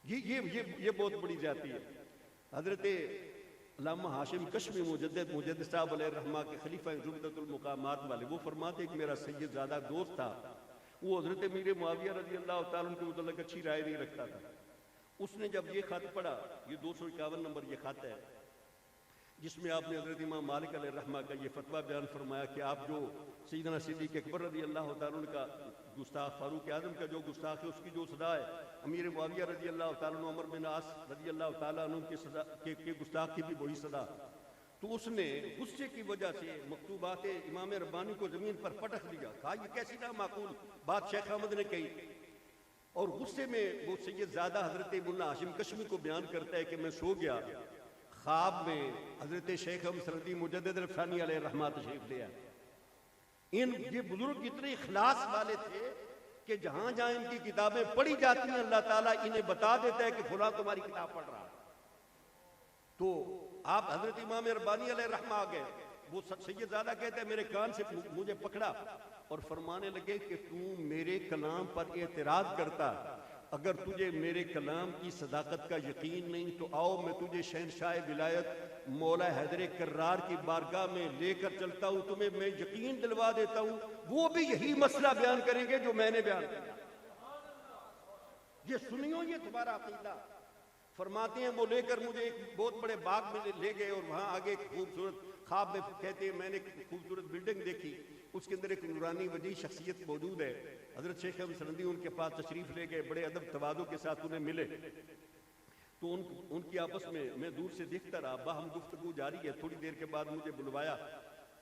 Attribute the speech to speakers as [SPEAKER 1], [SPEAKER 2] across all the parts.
[SPEAKER 1] یہ بہت بڑی جاتی ہے. حضرت علامہ ہاشم کشمی مجدد صاحب علیہ الرحمہ کے خلیفہ زبدۃ المقامات والے، وہ فرماتے ایک میرا سید زادہ دوست تھا، وہ حضرت امیر معاویہ رضی اللہ تعالیٰ عنہ کے متعلق اچھی رائے نہیں رکھتا تھا. اس نے جب یہ خط پڑھا، یہ 251 نمبر یہ خط ہے جس میں آپ نے حضرت امام مالک علیہ الرحمہ کا یہ فتویٰ بیان فرمایا کہ آپ جو سیدنا صدیق اکبر رضی اللہ تعالیٰ عنہ کا گستاخ، فاروق اعظم کا جو گستاخ ہے، اس کی جو سزا ہے امیر معاویہ رضی اللہ تعالیٰ عنہ، عمر بن عاص رضی اللہ تعالیٰ عنہ کی سزا کے گستاخ کی بھی وہی سزا. تو اس نے غصے کی وجہ سے مکتوبات امام ربانی کو زمین پر پٹخ دیا. کہا یہ کیسی نامعقول بات شیخ احمد نے کہی. اور غصے میں وہ سید زادہ حضرت مولانا ہاشم کشمی کو بیان کرتا ہے کہ میں سو گیا، خواب میں حضرت شیخ سردی مجدد الفانی علیہ الرحمہ تشریف لے آئے. یہ بزرگ اتنے اخلاص والے تھے کہ جہاں جہاں ان کی کتابیں پڑھی جاتی ہیں اللہ تعالیٰ انہیں بتا دیتا ہے کہ فلاں تمہاری کتاب پڑھ رہا ہے. تو آپ حضرت امام ربانی علیہ الرحمہ آ گئے. وہ سید زادہ کہتے ہیں میرے کان سے مجھے پکڑا اور فرمانے لگے کہ تو میرے کلام پر اعتراض کرتا، اگر تجھے میرے کلام کی صداقت کا یقین نہیں تو آؤ میں تجھے شہنشاہ ولایت مولا حیدر کرار کی بارگاہ میں لے کر چلتا ہوں، تمہیں میں یقین دلوا دیتا ہوں، وہ بھی یہی مسئلہ بیان کریں گے جو میں نے بیان کیا. یہ سنیو، یہ تمہارا عقیدہ. فرماتے ہیں وہ لے کر مجھے ایک بہت بڑے باغ میں لے گئے اور وہاں آگے ایک خوبصورت خواب میں کہتے ہیں میں نے ایک خوبصورت بلڈنگ دیکھی، اس کے اندر ایک نورانی وجیح شخصیت موجود ہے. حضرت شیخ سندی ان کے پاس تشریف لے گئے، بڑے ادب تواضع کے ساتھ انہیں ملے. تو ان کی آپس میں دور سے دیکھتا رہا، باہم گفتگو جاری ہے. تھوڑی دیر کے بعد مجھے بلوایا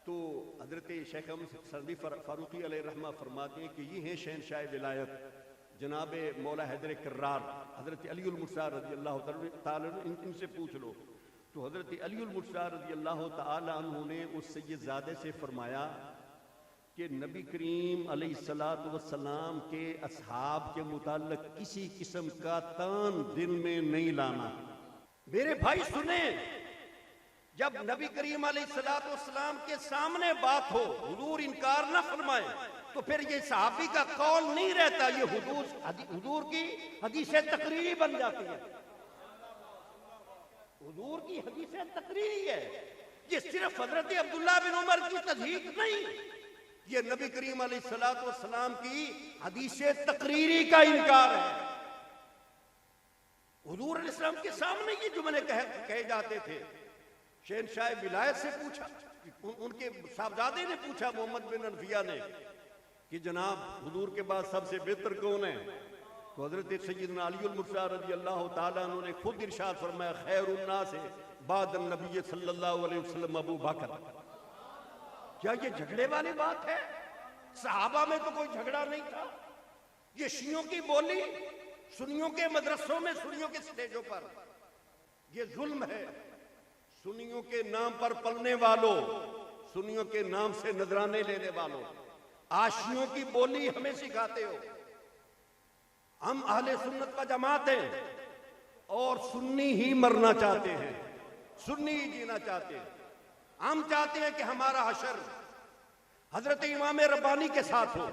[SPEAKER 1] تو حضرت شیخ سندی فاروقی علیہ الرحمہ فرماتے ہیں کہ یہ ہیں شہنشاہ ولایت جناب مولا حیدر کرار حضرت علی المرتضیٰ رضی اللہ تعالیٰ عنہ، ان سے پوچھ لو. تو حضرت علی المرتضیٰ رضی اللہ تعالیٰ عنہ نے اس سید زادے سے فرمایا کہ نبی کریم علیہ السلام کے اصحاب کے متعلق کسی قسم کا تان دل میں نہیں لانا. میرے بھائی سنیں، جب نبی کریم علیہ السلام کے سامنے بات ہو حضور انکار نہ فرمائے تو پھر یہ صحابی کا قول نہیں رہتا، یہ حضور کی حدیث تقریری بن جاتی ہے. حضور کی حدیث تقریری ہے. یہ صرف حضرت عبداللہ بن عمر کی تصدیق نہیں، یہ نبی کریم علیہ السلام کی حدیث تقریری کا انکار ہے. حضور علیہ السلام کے سامنے یہ جملے کہے جاتے تھے. شہنشاہ ولایت سے پوچھا، ان کے صاحبزادے نے پوچھا محمد بن انفیہ نے کہ جناب حضور کے بعد سب سے بہتر کون ہے؟ تو حضرت سیدنا علی المرتضیٰ رضی اللہ تعالیٰ عنہ نے خود ارشاد فرمایا خیر الناس بعد النبی صلی اللہ علیہ وسلم ابو بکر. کیا یہ جھگڑے والی بات ہے؟ صحابہ میں تو کوئی جھگڑا نہیں تھا. یہ شیعوں کی بولی سنیوں کے مدرسوں میں، سنیوں کے سٹیجوں پر یہ ظلم ہے. سنیوں کے نام پر پلنے والوں، سنیوں کے نام سے نذرانے لینے والوں، آشیوں کی بولی ہمیں سکھاتے ہو. ہم اہل سنت و جماعت ہیں اور سنی ہی مرنا چاہتے ہیں، سنی ہی جینا چاہتے ہیں. ہم چاہتے ہیں کہ ہمارا حشر حضرت امام ربانی کے ساتھ ہو.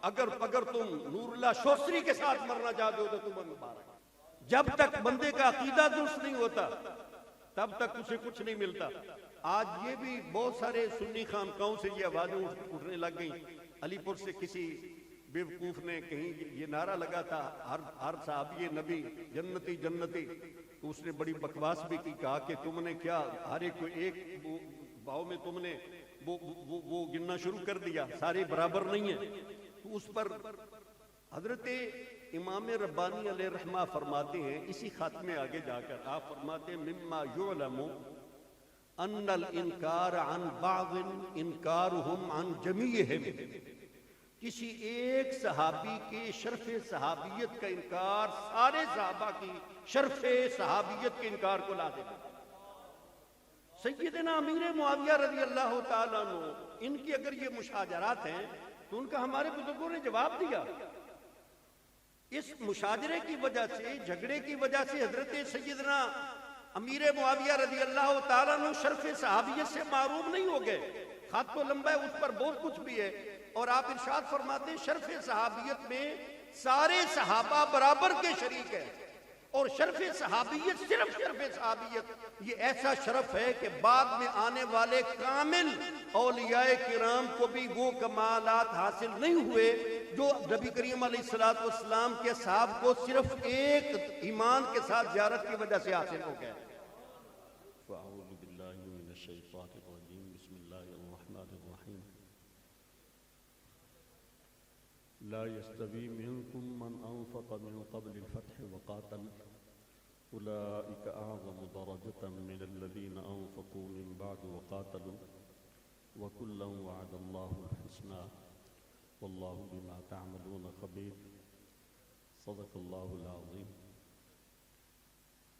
[SPEAKER 1] اگر تم نور اللہ شوسری کے ساتھ مرنا چاہتے ہو تو تم مبارک. جب تک بندے کا عقیدہ درست نہیں ہوتا تب تک اسے کچھ نہیں ملتا. آج یہ بھی بہت سارے سنی خانقاہوں سے یہ آوازیں اٹھنے لگ گئیں. علی پور سے کسی بیوقوف نے کہیں یہ نعرہ لگا تھا ہر صحابی نبی جنتی جنتی. تو اس نے بڑی بکواس بھی کی، کہا کہ تم نے کیا ہر ایک کو ایک باؤ میں تم نے وہ گننا شروع کر دیا، سارے برابر نہیں ہیں. تو اس پر حضرت امام ربانی علیہ الرحمہ فرماتے ہیں اسی خط میں آگے جا کر آپ فرماتے ہیں مما یعلم ان الانکار عن بعض انکارهم عن جمیعہم. کسی ایک صحابی کے شرف صحابیت کا انکار سارے صحابہ کی شرف صحابیت کے انکار کو لا دینا. سیدنا امیر معاویہ رضی اللہ تعالیٰ عنہ، ان کی اگر یہ مشاجرات ہیں تو ان کا ہمارے بزرگوں نے جواب دیا. اس مشاجرے کی وجہ سے، جھگڑے کی وجہ سے حضرت سیدنا امیر معاویہ رضی اللہ تعالیٰ عنہ شرف صحابیت سے معروم نہیں ہو گئے. خط تو لمبا ہے، اس پر بہت کچھ بھی ہے. اور آپ ارشاد فرماتے ہیں شرف صحابیت میں سارے صحابہ برابر کے شریک ہیں. اور شرف صحابیت صرف شرف صحابیت یہ ایسا شرف ہے کہ بعد میں آنے والے کامل اولیاء کرام کو بھی وہ کمالات حاصل نہیں ہوئے جو نبی کریم علیہ السلام کے اصحاب کو صرف ایک ایمان کے ساتھ زیارت کی وجہ سے حاصل ہو گئے.
[SPEAKER 2] فاعوذ باللہ من الشیطان الرجیم بسم اللہ الرحمن الرحیم لا يستوي منكم من أنفق من قبل الفتح وقاتل أولئك أعظم درجة من الذين أنفقوا من بعد وقاتلوا وكلا وعد الله الحسنى والله بما تعملون خبير صدق الله العظيم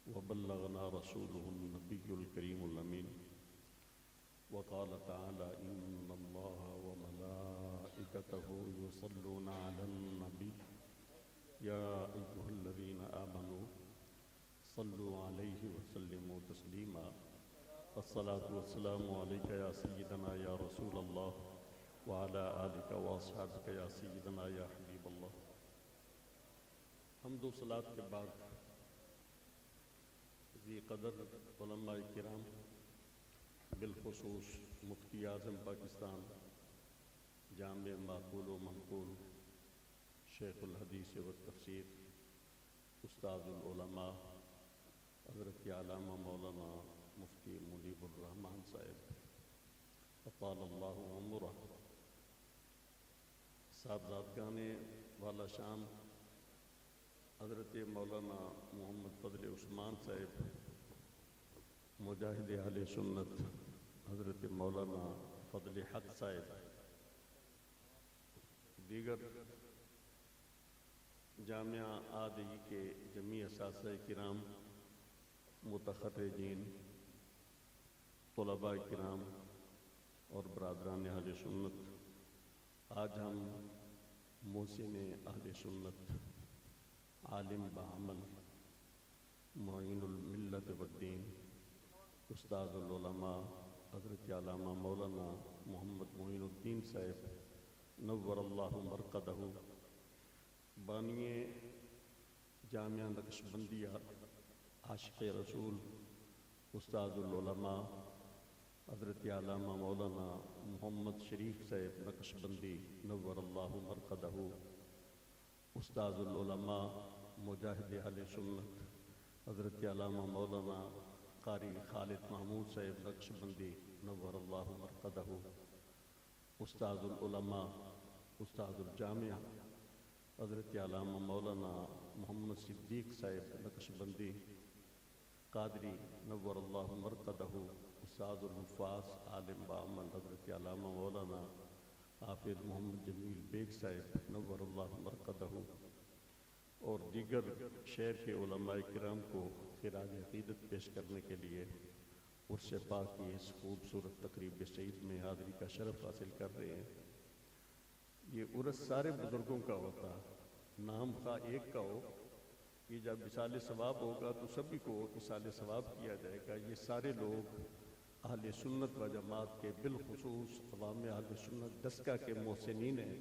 [SPEAKER 2] وبلغنا رسوله النبي الكريم الأمين وقال تعالى إن الله وملائكته يصلون على النبي يا أيها الذين آمنوا صلوا عليه وسلموا تسليما الصلاة والسلام عليك يا سيدنا يا رسول الله وعلى آلك وأصحابك يا سيدنا يا حبيب الله. حمد و صلاة کے بعد ذی قدر علماء کرام بالخصوص مفتی اعظم پاکستان جامع معقول و منقول شیخ الحدیث و تفسیر استاد العلماء حضرت علامہ مولانا مفتی منیب الرحمن صاحب اطال اللہ عمرہ، صاحبزادگان والا شام حضرت مولانا محمد فضل عثمان صاحب مجاہد اہل سنت حضرت مولانا فضل حق صاحب، دیگر جامعہ آدی کے جمیع اساتذہ کرام، متخرجین، طلباء کرام اور برادران اہل سنت، آج ہم محسن اہل سنت، عالم بعمل، معین الملت والدین، استاد العلماء حضرت علامہ مولانا محمد معین الدین صاحب نور اللہ مرقدہ، بانی جامعہ نقش بندیہ، عاشق رسول، استاد العلماء حضرت علامہ مولانا محمد شریف صاحب نقش بندی نور اللہ مرقدہ، استاد العلماء مجاہد اہل سنت حضرت علامہ مولانا قاری خالد محمود صاحب نقش بندی نور اللہ مرقدہ، استاد العلماء استاد الجامعہ حضرت علامہ مولانا محمد صدیق صاحب نقش بندی قادری نور اللہ مرقدہ، استاد الحفاظ عالم بعمل حضرت علامہ مولانا حافظ محمد جمیل بیگ صاحب نور اللہ مرقدہ، اور دیگر شہر کے علماء کرام کو خراج عقیدت پیش کرنے کے لیے عرس پاک کی اس خوبصورت تقریب سعید میں حاضری کا شرف حاصل کر رہے ہیں. یہ عرس سارے بزرگوں کا ہوتا، نام خواہ ایک کا ہو، یہ جب وصال ثواب ہوگا تو سبھی کو وصال ثواب کیا جائے گا. یہ سارے لوگ اہل سنت و جماعت کے، بالخصوص عوام اہل سنت دسکہ کے محسنین ہیں،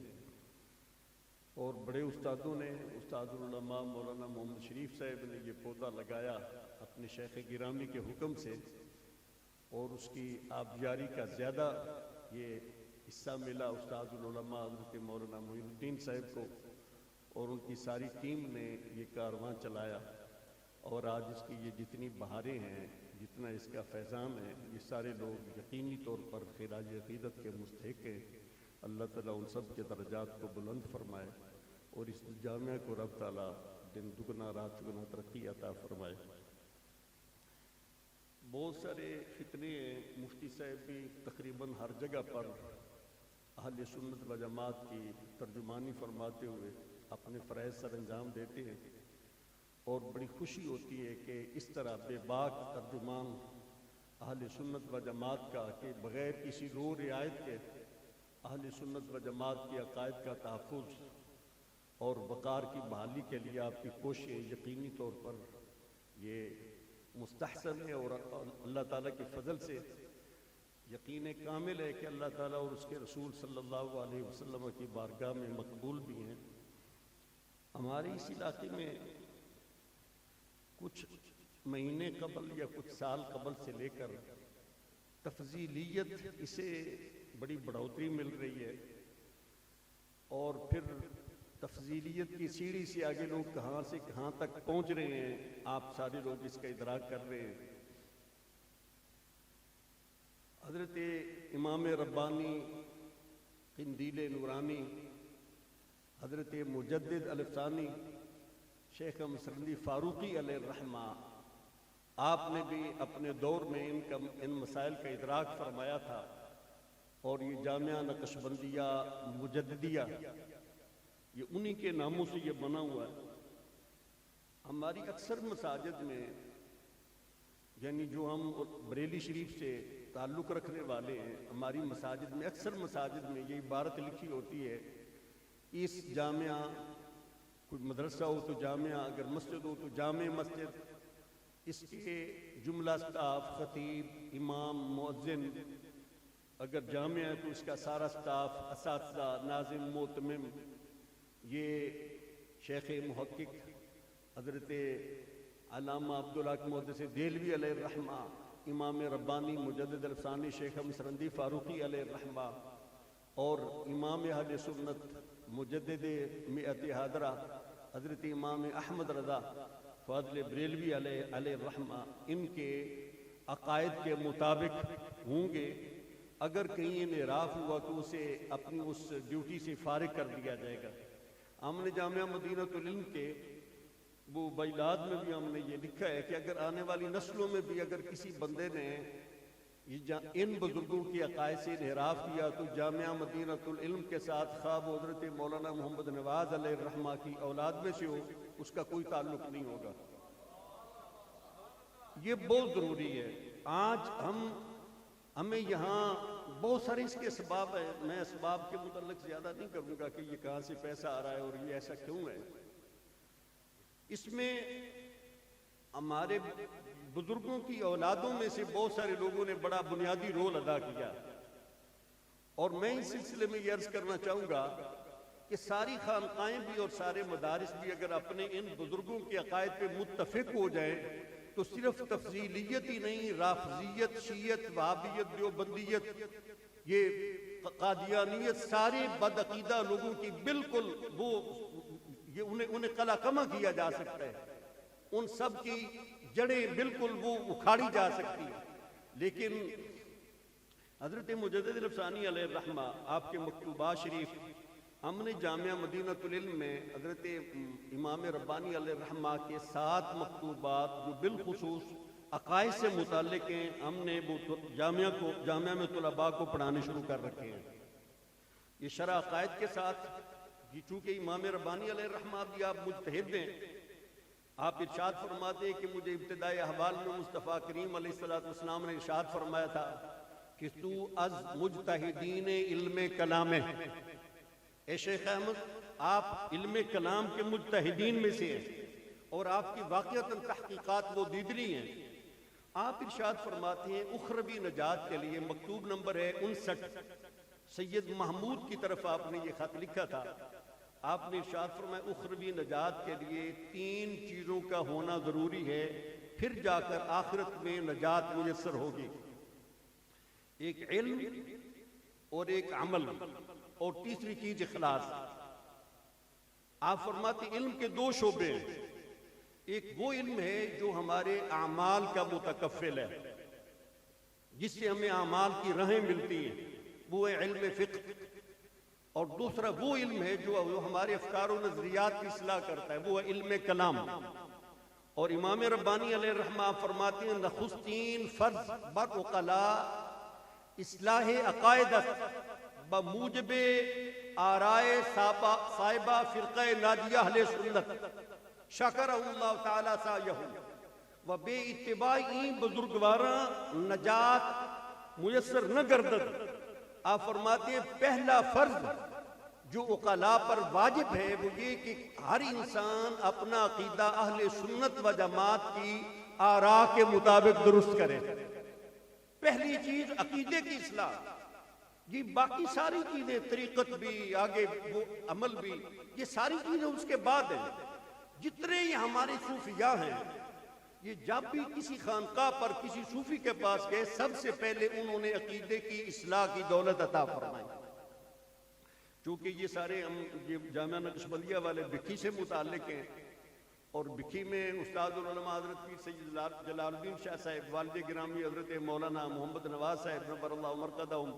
[SPEAKER 2] اور بڑے استادوں نے، استاد العلماء مولانا محمد شریف صاحب نے یہ پودا لگایا اپنے شیخ گرامی کے حکم سے، اور اس کی آبیاری کا زیادہ یہ حصہ ملا استاد العلماء حضرت مولانا معین الدین صاحب کو، اور ان کی ساری ٹیم نے یہ کارواں چلایا. اور آج اس کی یہ جتنی بہاریں ہیں، جتنا اس کا فیضان ہے، یہ سارے لوگ یقینی طور پر خراج عقیدت کے مستحق ہیں. اللہ تعالیٰ ان سب کے درجات کو بلند فرمائے، اور اس جامعہ کو رب تعالیٰ دن دگنا رات چگنا ترقی عطا فرمائے. بہت سارے فتنے ہیں، مفتی صاحب بھی تقریباً ہر جگہ پر اہل سنت و جماعت کی ترجمانی فرماتے ہوئے اپنے فرائض سر انجام دیتے ہیں، اور بڑی خوشی ہوتی ہے کہ اس طرح بے باک ترجمان اہل سنت و جماعت کا، کہ بغیر کسی رو رعایت کے اہل سنت و جماعت کے عقائد کا تحفظ اور وقار کی بحالی کے لیے آپ کی کوششیں یقینی طور پر یہ مستحسن ہے، اور اللہ تعالیٰ کے فضل سے یقین کامل ہے کہ اللہ تعالیٰ اور اس کے رسول صلی اللہ علیہ وسلم کی بارگاہ میں مقبول بھی ہیں. ہمارے اس علاقے میں مہینے قبل یا کچھ سال قبل سے لے کر تفضیلیت اسے بڑی بڑھوتری مل رہی ہے، اور پھر تفضیلیت کی سیڑھی سے آگے لوگ کہاں سے کہاں تک پہنچ رہے ہیں، آپ سارے لوگ اس کا ادراک کر رہے ہیں۔ حضرت امام ربانی قندیل نورانی، حضرت مجدد الفسانی شیخ مسرندی فاروقی علیہ الرحمہ، آپ نے بھی اپنے دور میں ان مسائل کا ادراک فرمایا تھا، اور یہ جامعہ نقشبندیہ مجددیہ یہ انہی کے ناموں سے یہ بنا ہوا ہے۔ ہماری اکثر مساجد میں، یعنی جو ہم بریلی شریف سے تعلق رکھنے والے ہیں، ہماری مساجد میں اکثر مساجد میں یہ عبارت لکھی ہوتی ہے، اس جامعہ، کوئی مدرسہ ہو تو جامعہ، اگر مسجد ہو تو جامع مسجد، اس کے جملہ سٹاف، خطیب، امام، مؤذن، اگر جامعہ ہے تو اس کا سارا سٹاف، اساتذہ، ناظم، مؤتمم، یہ شیخ محقق حضرت علامہ عبدالحق محدث دہلوی علیہ الرحمہ، امام ربانی مجدد الفسانی شیخ مسرندی فاروقی علیہ الرحمہ، اور امام اہل سنت مجدد مئت حاضرہ حضرت امام احمد رضا فاضل بریلوی علیہ الرحمہ، ان کے عقائد کے مطابق ہوں گے۔ اگر کہیں انحراف ہوا تو اسے اپنی اس ڈیوٹی سے فارغ کر دیا جائے گا۔ ہم نے جامعہ مدینۃ العلم کے وہ بیلاد میں بھی ہم نے یہ لکھا ہے کہ اگر آنے والی نسلوں میں بھی اگر کسی بندے نے ان بزرگوں کی عقائد سے انحراف کیا تو جامعہ مدینۃ العلم کے ساتھ خواب حضرت مولانا محمد نواز علیہ الرحمہ کی اولاد میں سے ہو، اس کا کوئی تعلق نہیں ہوگا۔ یہ بہت ضروری ہے۔ آج ہمیں یہاں بہت سارے اس کے اسباب ہیں، میں اسباب کے متعلق زیادہ نہیں کروں گا کہ یہ کہاں سے پیسہ آ رہا ہے اور یہ ایسا کیوں ہے۔ اس میں ہمارے بزرگوں کی اولادوں میں سے بہت سارے لوگوں نے بڑا بنیادی رول ادا کیا، اور میں اس سلسلے میں یہ عرض کرنا چاہوں گا کہ ساری خانقاہیں بھی اور سارے مدارس بھی اگر اپنے ان بزرگوں کے عقائد پہ متفق ہو جائیں تو صرف تفضیلیت ہی نہیں، رافضیت، شیعت، وہابیت، دیوبندیت، یہ قادیانیت، سارے بدعقیدہ لوگوں کی بالکل وہ یہ انہیں قلع کما کیا جا سکتا ہے، ان سب کی جڑیں بالکل وہ اکھاڑی جا سکتی ہیں۔ لیکن حضرت مجدد الفسانی علیہ الرحمہ، آپ کے مکتوبات شریف ہم نے جامعہ مدینۃ العلم میں حضرت امام ربانی علیہ الرحمہ کے 7 مکتوبات جو بالخصوص عقائد سے متعلق ہیں، ہم نے وہ جامعہ میں طلباء کو پڑھانے شروع کر رکھے ہیں۔ یہ شرح عقائد کے ساتھ، چونکہ امام ربانی علیہ الرحمہ بھی آپ مجتہد ہیں، آپ ارشاد فرماتے ہیں کہ مجھے ابتدائی احوال میں مصطفیٰ کریم علیہ السلام نے ارشاد فرمایا تھا کہ تو از مجتہدین علم کلام ہے۔ اے شیخ احمد، آپ علم کلام کے مجتہدین میں سے ہیں، اور آپ کی واقعتاً تحقیقات وہ دیدنی ہیں۔ آپ ارشاد فرماتے ہیں اخروی نجات کے لیے، مکتوب نمبر ہے 59، سید محمود کی طرف آپ نے یہ خط لکھا تھا۔ آپ نے ارشاد فرمایا اخروی نجات کے لیے 3 چیزوں کا ہونا ضروری ہے، پھر جا کر آخرت میں نجات میسر ہوگی۔ ایک علم اور ایک عمل، اور تیسری چیز اخلاص۔ آپ فرماتے علم کے 2 شعبے ہیں، ایک وہ علم ہے جو ہمارے اعمال کا متکفل ہے، جس سے ہمیں اعمال کی راہیں ملتی ہیں، وہ ہے علم فقہ، اور دوسرا وہ علم ہے جو ہمارے افکار و نظریات کی اصلاح کرتا ہے، وہ ہے علم کلام۔ اور امام ربانی علیہ الرحمہ فرماتے ہیں نخستین فرض بر عقلاء اصلاح عقائد بموجب آرائے صاحبہ فرقہ ناجیہ اہل سنت شکر اللہ تعالیٰ سایہم و بے اتباعی بزرگواراں نجات میسر نہ گردد۔ آپ فرماتے ہیں پہلا فرض جو عقلاء پر واجب ہے وہ یہ کہ ہر انسان اپنا عقیدہ اہل سنت و جماعت کی آراء کے مطابق درست کرے۔ پہلی چیز عقیدے کی اصلاح، یہ باقی ساری چیزیں، طریقت بھی، آگے وہ عمل بھی، یہ ساری چیزیں اس کے بعد ہیں۔ جتنے یہ ہمارے صوفیاء ہیں
[SPEAKER 1] یہ جب بھی کسی خانقاہ پر کسی صوفی کے پاس گئے سب سے پہلے انہوں نے عقیدے کی اصلاح کی دولت عطا فرمائی. چونکہ یہ سارے یہ جامعہ نقشبندیہ والے بکھی سے متعلق ہیں اور بکھی میں استاد العلماء حضرت پیر سید جلال الدین شاہ صاحب، والد گرامی حضرت مولانا محمد نواز صاحب نبر اللہ مرقدہم،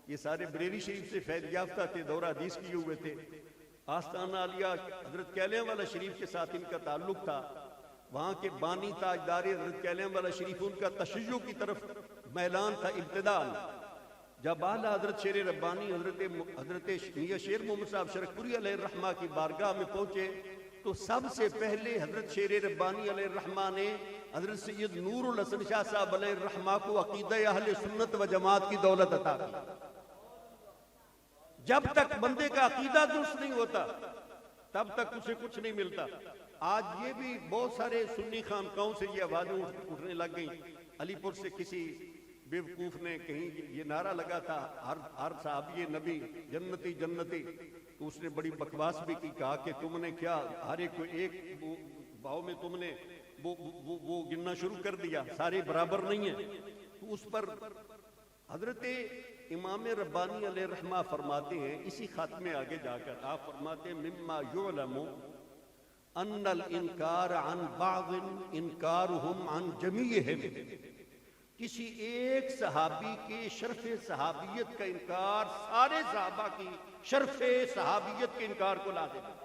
[SPEAKER 1] یہ سارے بریلی شریف سے فیض یافتہ تھے، دورہ حدیث کیے ہوئے تھے. آستانہ عالیہ حضرت کیلیاں والا شریف کے ساتھ ان کا تعلق تھا. وہاں کے بانی تاجدار حضرت کیلیاں والا شریف ان کا تشیع کی طرف میلان تھا ابتداء. جب اعلیٰ حضرت شیر ربانی حضرت میاں شیر محمد صاحب شرکپوری علیہ الرحمہ کی بارگاہ میں پہنچے تو سب سے پہلے حضرت شیر ربانی علیہ الرحمہ نے حضرت سید نور الحسن شاہ صاحب علیہ الرحمہ کو عقیدہ اہل سنت و جماعت کی دولت عطا کی. جب تک بندے کا عقیدہ درست نہیں ہوتا تب تک اسے کچھ نہیں ملتا. آج یہ بھی بہت سارے سنی خانقاہوں سے یہ آوازیں اٹھنے لگ گئیں. علی پور سے کسی بیوقوف نے کہیں یہ نعرہ لگا تھا ہر صحابی نبی جنتی جنتی، تو اس نے بڑی بکواس بھی کی، کہا کہ تم نے کیا ہر ایک کو ایک باؤ میں تم نے وہ گننا شروع کر دیا، سارے برابر نہیں ہیں. تو اس پر حضرت امام ربانی علیہ الرحمہ فرماتے ہیں اسی خط میں آگے جا کر آپ فرماتے ہیں مما یعلم ان الانکار عن بعض انکارهم عن جمیعهم، کسی ایک صحابی کے شرف صحابیت کا انکار سارے صحابہ کی شرف صحابیت کے انکار کو لازم ہے.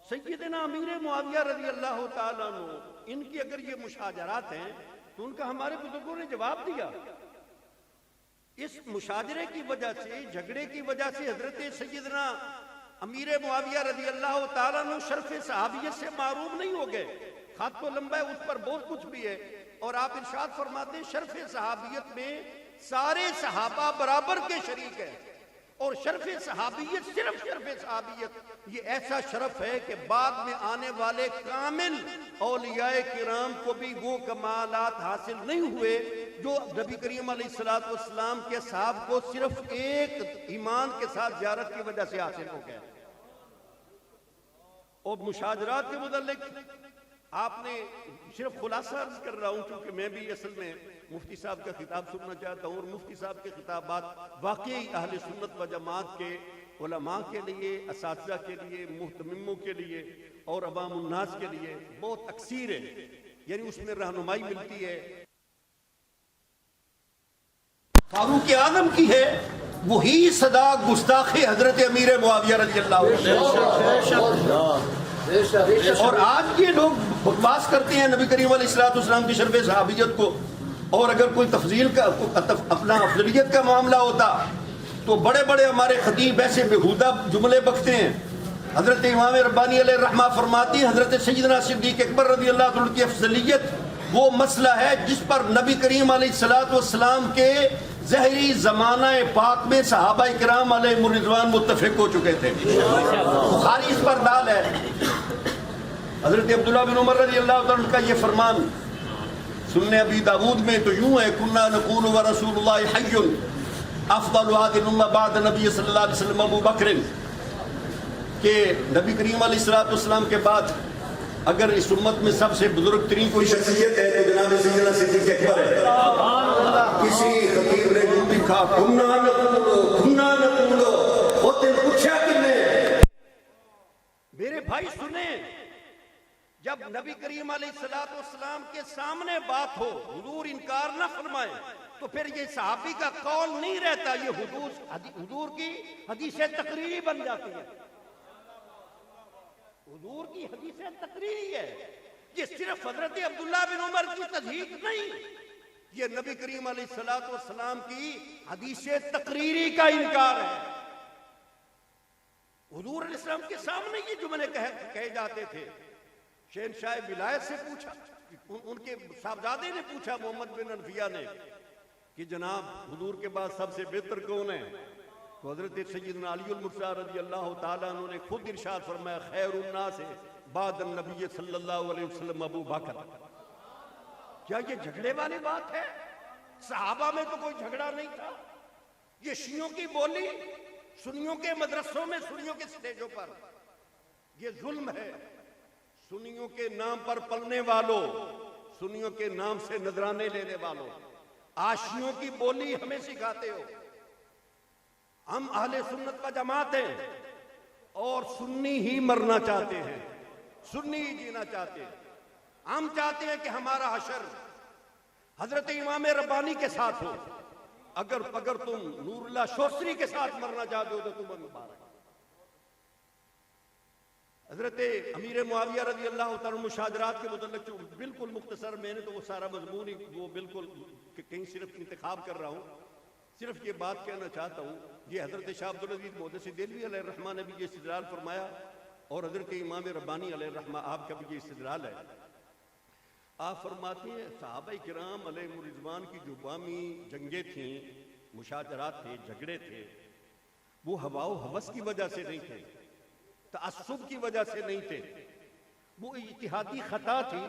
[SPEAKER 1] سیدنا امیر معاویہ رضی اللہ تعالیٰ عنہ، ان کی اگر یہ مشاجرات ہیں تو ان کا ہمارے بزرگوں نے جواب دیا. اس مشاجرے کی وجہ سے، جھگڑے کی وجہ سے حضرت سیدنا امیر معاویہ رضی اللہ تعالیٰ عنہ شرف صحابیت سے معروم نہیں ہو گئے. خط تو لمبا ہے، اس پر بہت کچھ بھی ہے، اور آپ ارشاد فرماتے ہیں شرف صحابیت میں سارے صحابہ برابر کے شریک ہیں. اور شرف صحابیت صرف شرف صحابیت یہ ایسا شرف ہے کہ بعد میں آنے والے کامل اولیاء کرام کو بھی وہ کمالات حاصل نہیں ہوئے جو نبی کریم علیہ السلام کے اصحاب کو صرف ایک ایمان کے ساتھ زیارت کی وجہ سے حاصل ہو گئے. اور مشاجرات کے متعلق آپ نے صرف خلاصہ عرض کر رہا ہوں کیونکہ میں بھی اصل میں مفتی صاحب کا خطاب سننا چاہتا ہوں، اور مفتی صاحب کے خطابات واقعی اہل سنت و جماعت کے علماء کے لیے، اساتذہ کے لیے، محتمموں کے لیے اور عوام الناس کے لیے بہت اکثیر ہے، یعنی اس میں رہنمائی ملتی ہے. فاروق اعظم کی ہے وہی صدا گستاخ حضرت امیر معاویہ رضی اللہ عنہ. اور آج یہ لوگ بکواس کرتے ہیں نبی کریم علیہ السلام کی شرف صحابیت کو، اور اگر کوئی تفضیل کا اپنا افضلیت کا معاملہ ہوتا تو بڑے بڑے ہمارے خطیب ایسے بےہودہ جملے بکتے ہیں. حضرت امام ربانی علیہ الرحمہ فرماتی ہیں حضرت سیدنا صدیق اکبر رضی اللہ عنہ کی افضلیت وہ مسئلہ ہے جس پر نبی کریم علیہ السلام کے ظہری زمانہ پاک میں صحابہ کرام علیہ رضوان متفق ہو چکے تھے. بخاری اس پر دال ہے. حضرت عبداللہ بن عمر رضی اللہ عنہ کا یہ فرمان سنن ابی داود میں تو یوں ہے کنا نقول ورسول اللہ حی افضل هذه الامه بعد نبی صلی اللہ علیہ وسلم ابو بکر، کہ نبی کریم علیہ السلام کے بعد اگر اس امت میں سب سے بزرگ ترین کوئی شخصیت ہے تو جناب سیدنا صدیق اکبر ہے. کسی خطیب نے یوں بھی کہا کنا نقولو وہ دل پوچھا کہ میرے بھائی سنیں، جب نبی کریم علیہ السلام کے سامنے بات ہو حضور انکار نہ فرمائے تو پھر یہ صحابی کا قول نہیں رہتا، یہ حضور کی حدیث تقریری بن جاتی ہے. حضور کی حدیث تقریری ہے، یہ صرف حضرت عبداللہ بن عمر کی تصدیق نہیں، یہ نبی کریم علیہ السلام کی حدیث تقریری کا انکار ہے. حضور علیہ السلام کے سامنے یہ جملے کہے جاتے تھے. شہنشاہ ولایت سے پوچھا، ان کے صاحبزادے نے پوچھا محمد بن انفیہ نے کہ جناب حضور کے بعد سب سے بہتر کون ہے؟ تو حضرت سیدنا علی المرتضیٰ رضی اللہ تعالیٰ عنہ نے خود ارشاد فرمایا خیر الناس بعد النبی صلی اللہ علیہ وسلم ابو بکر. کیا یہ جھگڑے والی بات ہے؟ صحابہ میں تو کوئی جھگڑا نہیں تھا. یہ شیعوں کی بولی سنیوں کے مدرسوں میں، سنیوں کے سٹیجوں پر یہ ظلم ہے. سنیوں کے نام پر پلنے والوں، سنیوں کے نام سے نذرانے لینے والوں، عاشقیوں کی بولی ہمیں سکھاتے ہو۔ ہم اہل سنت و جماعت ہیں اور سنی ہی مرنا چاہتے ہیں، سنی ہی جینا چاہتے ہیں۔ ہم چاہتے ہیں کہ ہمارا حشر حضرت امام ربانی کے ساتھ ہو۔ اگر تم نور اللہ شوستری کے ساتھ مرنا چاہتے ہو تو تم مبارک۔ حضرت امیر معاویہ رضی اللہ تعالیٰ عنہ مشاجرات کے متعلق بالکل مختصر، میں نے تو وہ سارا مضمون ہی وہ بالکل کہیں صرف انتخاب کر رہا ہوں، صرف یہ بات کہنا چاہتا ہوں، یہ حضرت شاہ عبدالعزیز محدث دہلوی علیہ الرحمہ نے بھی یہ استدلال فرمایا اور حضرت امام ربانی علیہ الرحمہ آپ کا بھی یہ استدلال ہے۔ آپ فرماتے ہیں صحابہ کرام علیہ الرضوان کی جو بامی جنگیں تھیں، مشاجرات تھے، جھگڑے تھے، وہ ہوا و ہوس کی وجہ سے نہیں تھے، تعصب کی وجہ سے نہیں تھے، وہ اجتہادی خطا تھی۔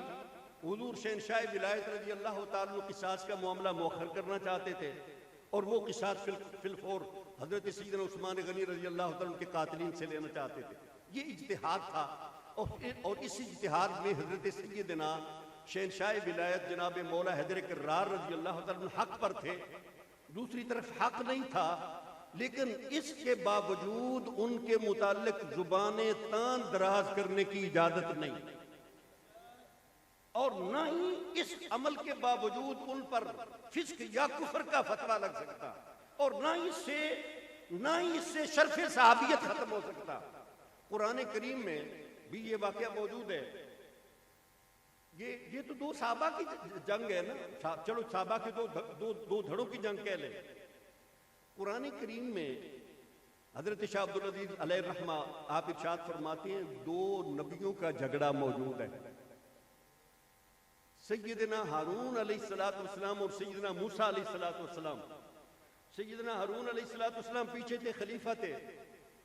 [SPEAKER 1] حضور شہنشاہ ولایت رضی اللہ تعالیٰ عنہ قصاص کا معاملہ مؤخر کرنا چاہتے تھے اور وہ قصاص فی الفور حضرت سیدنا عثمان غنی رضی اللہ تعالیٰ عنہ کے قاتلین سے لینا چاہتے تھے۔ یہ اجتہاد تھا اور اس اجتہاد میں حضرت سیدنا شہنشاہ ولایت جناب مولا حیدر کرار رضی اللہ تعالیٰ عنہ حق پر تھے، دوسری طرف حق نہیں تھا، لیکن اس کے باوجود ان کے متعلق زبانیں تان دراز کرنے کی اجازت نہیں، اور نہ ہی اس عمل کے باوجود ان پر فسق یا کفر کا فتویٰ لگ سکتا، اور نہ ہی اس سے شرف صحابیت ختم ہو سکتا۔ قرآن کریم میں بھی یہ واقعہ موجود ہے۔ یہ تو دو صحابہ کی جنگ ہے نا، چلو صحابہ کی دو دھڑوں کی جنگ کہہ لیں۔ قرآن کریم میں حضرت شاہ عبدالعزیز علیہ الرحمہ آپ ارشاد فرماتے ہیں دو نبیوں کا جھگڑا موجود ہے، سیدنا ہارون علیہ السلام اور سیدنا موسیٰ علیہ السلام۔ سیدنا ہارون علیہ السلام پیچھے تھے، خلیفہ تھے۔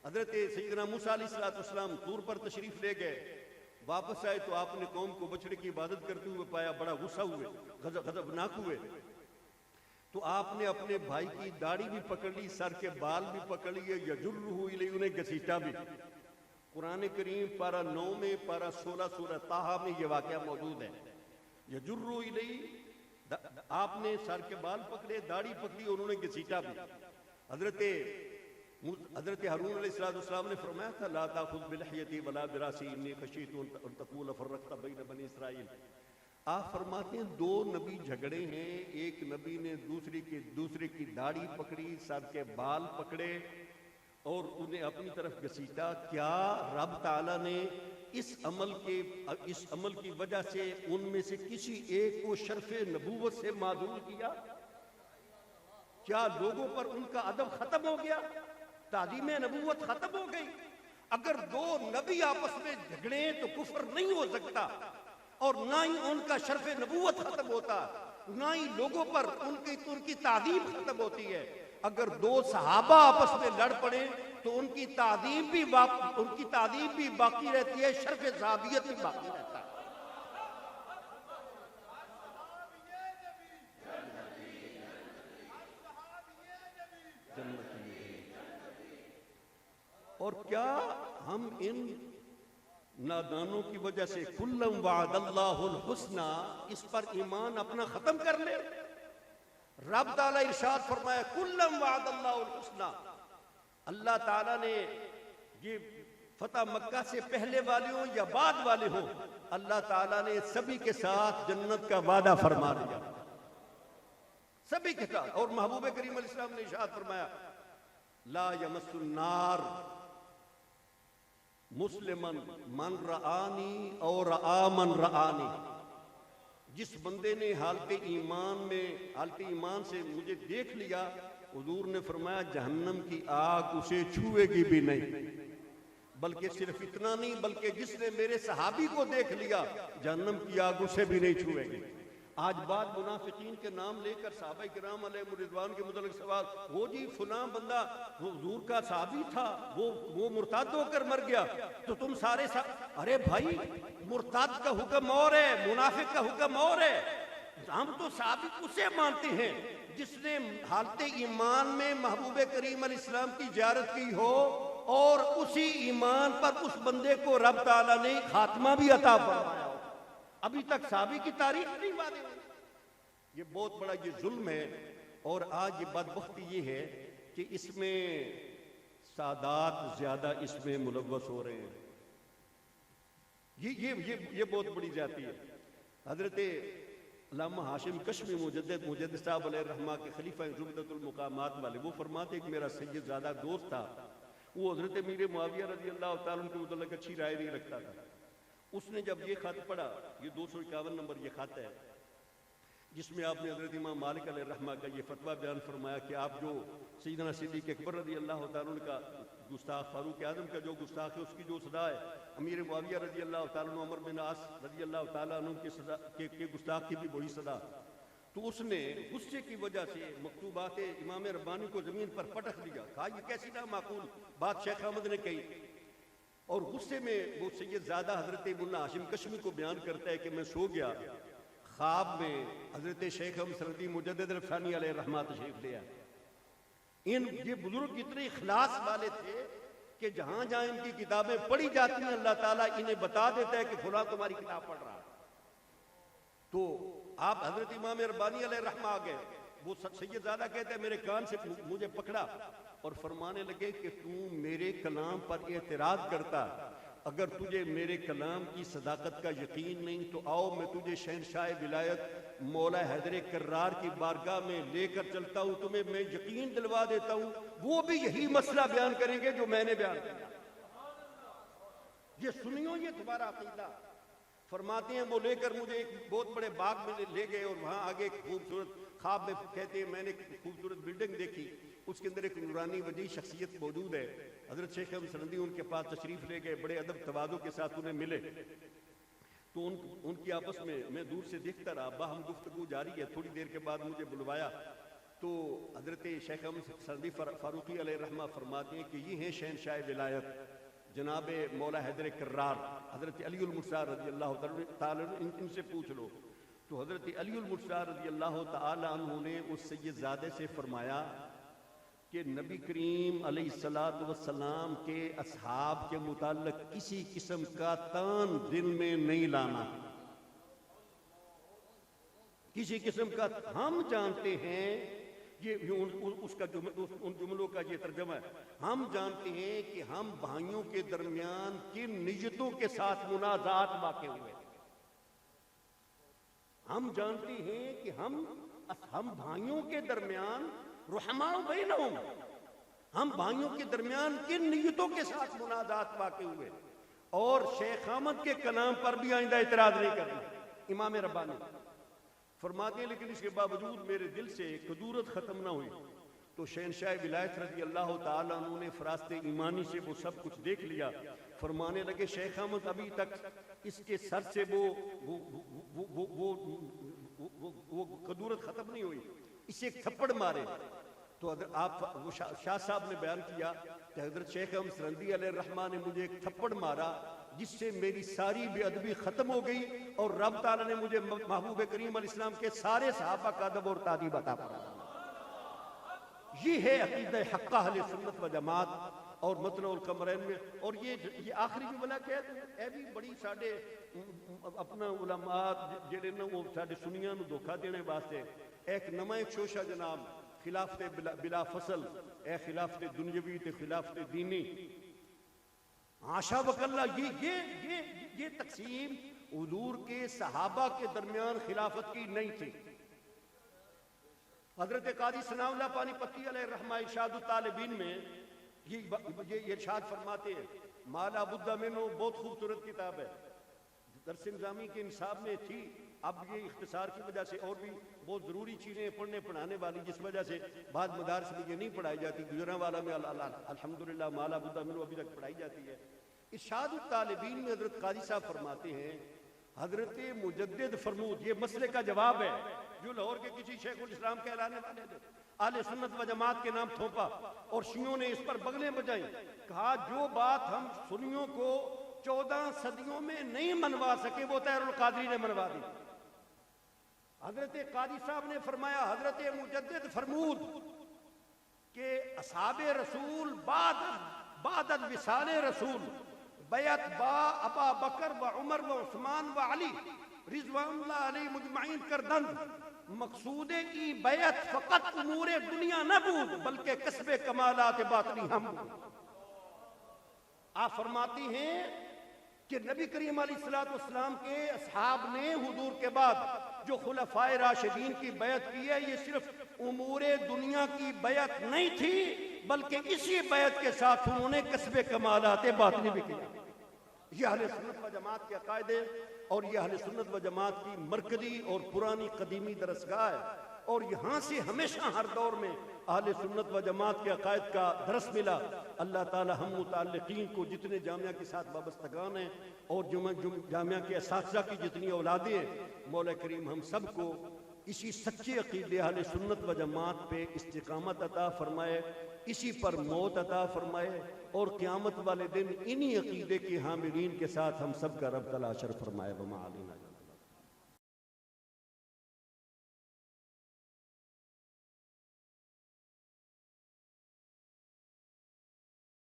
[SPEAKER 1] حضرت سیدنا موسیٰ علیہ السلام طور پر تشریف لے گئے، واپس آئے تو آپ نے قوم کو بچڑے کی عبادت کرتے ہوئے پایا، بڑا غصہ ہوئے، غضبناک ہوئے، تو آپ نے اپنے بھائی کی داڑھی بھی پکڑ لی، سر کے بال بھی پکڑ لیے، یجرہ الیہ، انہیں گھسیٹا بھی۔ قرآن کریم پارہ 9 میں، پارہ 16 سورہ طٰہٰ میں یہ واقعہ موجود ہے۔ یجرہ الیہ، آپ نے سر کے بال پکڑے، داڑھی پکڑی اور انہوں نے گھسیٹا بھی۔ حضرت ہارون علیہ السلام نے فرمایا تھا لا تاخذ بلحیتی ولا براسی انی خشیت ان تقول فرقت بین بنی اسرائیل۔ آپ فرماتے ہیں دو نبی جھگڑے ہیں، ایک نبی نے دوسرے کی داڑھی پکڑی، سر کے بال پکڑے اور انہیں اپنی طرف گھسیٹا۔ کیا رب تعالیٰ نے اس عمل کی وجہ سے ان میں سے کسی ایک کو شرف نبوت سے معزول کیا؟ کیا لوگوں پر ان کا ادب ختم ہو گیا؟ تعظیم نبوت ختم ہو گئی؟ اگر دو نبی آپس میں جھگڑیں تو کفر نہیں ہو سکتا، اور نہ ہی ان کا شرف نبوت ختم ہوتا، نہ ہی لوگوں پر ان کی تعظیم ختم ہوتی ہے۔ اگر دو صحابہ آپس میں لڑ پڑیں تو ان کی تعظیم بھی باقی رہتی ہے، شرف صحابیت بھی باقی رہتا ہے۔ اور کیا ہم ان نادانوں کی وجہ سے کلم وعد اللہ الحسنہ اس پر ایمان اپنا ختم کر لیں؟ رب تعالیٰ ارشاد فرمایا کلم وعد اللہ الحسنہ، اللہ تعالیٰ نے یہ فتح مکہ سے پہلے والے ہوں یا بعد والے ہوں، اللہ تعالیٰ نے سبھی کے ساتھ جنت کا وعدہ فرما دیا، سبھی کے ساتھ۔ اور محبوب کریم علیہ السلام نے ارشاد فرمایا لا یمس النار مسلمن من رآنی اور رآ من رآنی، جس بندے نے حالت ایمان سے مجھے دیکھ لیا، حضور نے فرمایا جہنم کی آگ اسے چھوئے گی بھی نہیں، بلکہ صرف اتنا نہیں بلکہ جس نے میرے صحابی کو دیکھ لیا جہنم کی آگ اسے بھی نہیں چھوئے گی۔ آج بعد منافقین کے نام لے کر صحابہ کرام علیہ الرضوان کے متعلق سوال، وہ جی فلاں بندہ وہ حضور کا صحابی تھا، وہ مرتد ہو کر مر گیا، تو تم سارے ارے بھائی مرتد کا حکم اور ہے، منافق کا حکم اور ہے۔ ہم تو صحابی اسے مانتے ہیں جس نے حالت ایمان میں محبوب کریم علیہ السلام کی زیارت کی ہو اور اسی ایمان پر اس بندے کو رب تعالیٰ نے خاتمہ بھی عطا فرمایا ہو. ابھی تک صحابی کی تاریخ نہیں معلوم. یہ بہت بڑا یہ ظلم ہے. اور آج یہ بدبختی یہ ہے کہ اس میں سادات زیادہ اس میں ملوث ہو رہے ہیں. یہ بہت بڑی زیادتی ہے. حضرت علامہ ہاشم کشمی مجدد صاحب علیہ الرحمہ کے خلیفہ زبدۃ المقامات والے، وہ فرماتے کہ میرا سید زادہ دوست تھا، وہ حضرت امیر معاویہ رضی اللہ تعالیٰ عنہ کے متعلق اچھی رائے نہیں رکھتا تھا. اس نے جب یہ خط پڑھا، یہ 251 نمبر یہ خط ہے جس میں آپ نے حضرت امام مالک علیہ الرحمہ کا یہ فتویٰ بیان فرمایا کہ آپ جو سیدنا صدیق اکبر رضی اللہ تعالیٰ عنہ کا گستاخ، فاروق اعظم کا جو گستاخ ہے اس کی جو سزا ہے، امیر معاویہ رضی اللہ تعالیٰ عنہ، عمر بن عاص رضی اللہ تعالیٰ عنہ کی سزا کے گستاخ کی بھی وہی سزا. تو اس نے غصے کی وجہ سے مکتوبات امام ربانی کو زمین پر پٹخ دیا. کہا یہ کیسی نامعقول بات شیخ احمد نے کہی. اور غصے میں وہ سید زادہ حضرت مولانا ہاشم کشمی کو بیان کرتا ہے کہ میں سو گیا، خواب میں حضرت شیخ احمد سندی مجدد الفسانی علیہ الرحمہ تشریف لے آئے. یہ بزرگ اتنے اخلاص والے تھے کہ جہاں جہاں ان کی کتابیں پڑھی جاتی ہیں اللہ تعالیٰ انہیں بتا دیتا ہے کہ فلاں تمہاری کتاب پڑھ رہا ہے. تو آپ حضرت امام ربانی علیہ الرحمہ آ گئے. وہ سید زادہ کہتے ہیں میرے کان سے مجھے پکڑا اور فرمانے لگے کہ تو میرے کلام پر اعتراض کرتا، اگر تجھے میرے کلام کی صداقت کا یقین نہیں تو آؤ میں تجھے شہنشاہ ولایت مولا حیدر کرار کی بارگاہ میں لے کر چلتا ہوں، تمہیں میں یقین دلوا دیتا ہوں، وہ بھی یہی مسئلہ بیان کریں گے جو میں نے بیان کیا. یہ سنیو، یہ تمہارا عقیدہ. فرماتے ہیں وہ لے کر مجھے ایک بہت بڑے باغ میں لے گئے اور وہاں آگے ایک خوبصورت خواب میں کہتے ہیں میں نے ایک خوبصورت بلڈنگ دیکھی، اس کے اندر ایک نورانی وجیح شخصیت موجود ہے. حضرت شیخ احمد سندی ان کے پاس تشریف لے گئے، بڑے ادب تواضع کے ساتھ انہیں ملے. تو ان کی آپس میں دور سے دیکھتا رہا، باہم گفتگو جاری ہے. تھوڑی دیر کے بعد مجھے بلوایا تو حضرت شیخ احمد سندی فاروقی علیہ الرحمہ فرماتے ہیں کہ یہ ہیں شہنشاہ ولایت جناب مولا حیدر کرار حضرت علی المرتضیٰ رضی اللہ تعالیٰ عنہ، ان سے پوچھ لو. تو حضرت علی المرتضیٰ رضی اللہ تعالیٰ عنہ نے اس سید زادے سے فرمایا کہ نبی کریم علیہ السلام کے اصحاب کے متعلق کسی قسم کا تان دل میں نہیں لانا. کسی قسم کا، ہم جانتے ہیں یہ ان جملوں کا یہ ترجمہ ہے، ہم جانتے ہیں کہ ہم بھائیوں کے درمیان کن نیتوں کے ساتھ منازعات واقع ہوئے. ہم جانتے ہیں کہ ہم بھائیوں کے درمیان رحماء بینہم، ہم بھائیوں کے درمیان کن نیتوں کے ساتھ منازعات واقع ہوئے. اور شیخ احمد کے کلام پر بھی آئندہ اعتراض نہیں کرنا. امام ربانی فرماتے ہیں لیکن اس کے باوجود میرے دل سے کدورت ختم نہ ہوئی. تو شہنشاہ ولایت رضی اللہ تعالیٰ عنہ نے فراست ایمانی سے وہ سب کچھ دیکھ لیا. فرمانے لگے شیخ احمد ابھی تک اس کے سر سے وہ کدورت ختم نہیں ہوئی، اسے ایک تھپڑ مارے. تو آپ شاہ صاحب نے بیان کیا کہ حضرت شیخ احمد سندی علیہ الرحمہ نے مجھے ایک تھپڑ مارا جس سے میری ساری بے ادبی ختم ہو گئی اور رب تعالیٰ نے مجھے محبوب کریم علیہ السلام کے سارے صحابہ کا ادب اور تادیب عطا فرمایا. یہ ہے عقیدہ حقہ اہل سنت و جماعت. اور مطلع القمرین میں اور یہ آخری جملہ کیا ہے، اے بھی بڑی ساڈے اپنا علماء جڑے نا وہ ساڈے سنیاں نو دھوکا دینے واسطے ایک نواں ایک شوشہ جناب خلافت بلا فصل، اے خلافت دنیاوی تے خلافت دینی. آشا وکلا یہ تقسیم حضور کے صحابہ کے درمیان خلافت کی نہیں تھی. حضرت قاضی ثناء اللہ پانی پتی علیہ الرحمہ ارشاد الطالبین میں یہ ارشاد فرماتے ہیں، مالا بدہ منہ بہت خوبصورت کتاب ہے، درس نظامی کے انصاب میں تھی. اب یہ اختصار کی وجہ سے اور بھی بہت ضروری چیزیں پڑھنے پڑھانے والی جس وجہ سے بعض مدارس میں یہ نہیں پڑھائی جاتی. گجرانوالا میں الحمدللہ مالا بدہ منہ ابھی تک پڑھائی جاتی ہے. ارشاد الطالبین میں حضرت قاضی صاحب فرماتے ہیں حضرت مجدد فرمود، یہ مسئلے کا جواب ہے جو لاہور کے کسی شیخ الاسلام کہلانے والے تھے، اہل سنت و جماعت کے نام تھوپا اور شیعوں نے اس پر بغلیں بجائیں. کہا جو بات ہم سنیوں کو 14 صدیوں میں نہیں منوا سکے وہ طاہر القادری نے منوا دی. حضرت قاضی صاحب نے فرمایا حضرت مجدد فرمود کہ اصحاب رسول بعد وصال رسول بیعت با ابا بکر و عمر و عثمان و علی رضوان اللہ علیہ مجمعین کردند. مقصود ای بیعت فقط امور دنیا نہ بود بلکہ کسب کمالات باطنی ہم بود. آپ فرماتی ہیں کہ نبی کریم علیہ السلام کے اصحاب نے حضور کے بعد جو خلفائے راشدین کی بیعت کی ہے یہ صرف امور دنیا کی بیعت نہیں تھی بلکہ اسی بیعت کے ساتھ انہوں نے کسب کمالات باطنی بھی کیا. یہ اہل سنت و جماعت کے عقائد ہے اور یہ اہل سنت و جماعت کی مرکزی اور پرانی قدیمی درسگاہ ہے اور یہاں سے ہمیشہ ہر دور میں اہل سنت و جماعت کے عقائد کا درس ملا. اللہ تعالی ہم متعلقین کو جتنے جامعہ کے ساتھ وابستگان ہیں اور جامعہ کے اساتذہ کی جتنی اولادیں ہیں مولا کریم ہم سب کو اسی سچے عقیدے اہل سنت و جماعت پہ استقامت عطا فرمائے, اسی پر موت عطا فرمائے اور قیامت والے دن انہی عقیدے کے حاملین کے ساتھ ہم سب کا رب تعالی حشر فرمائے. وما علینا.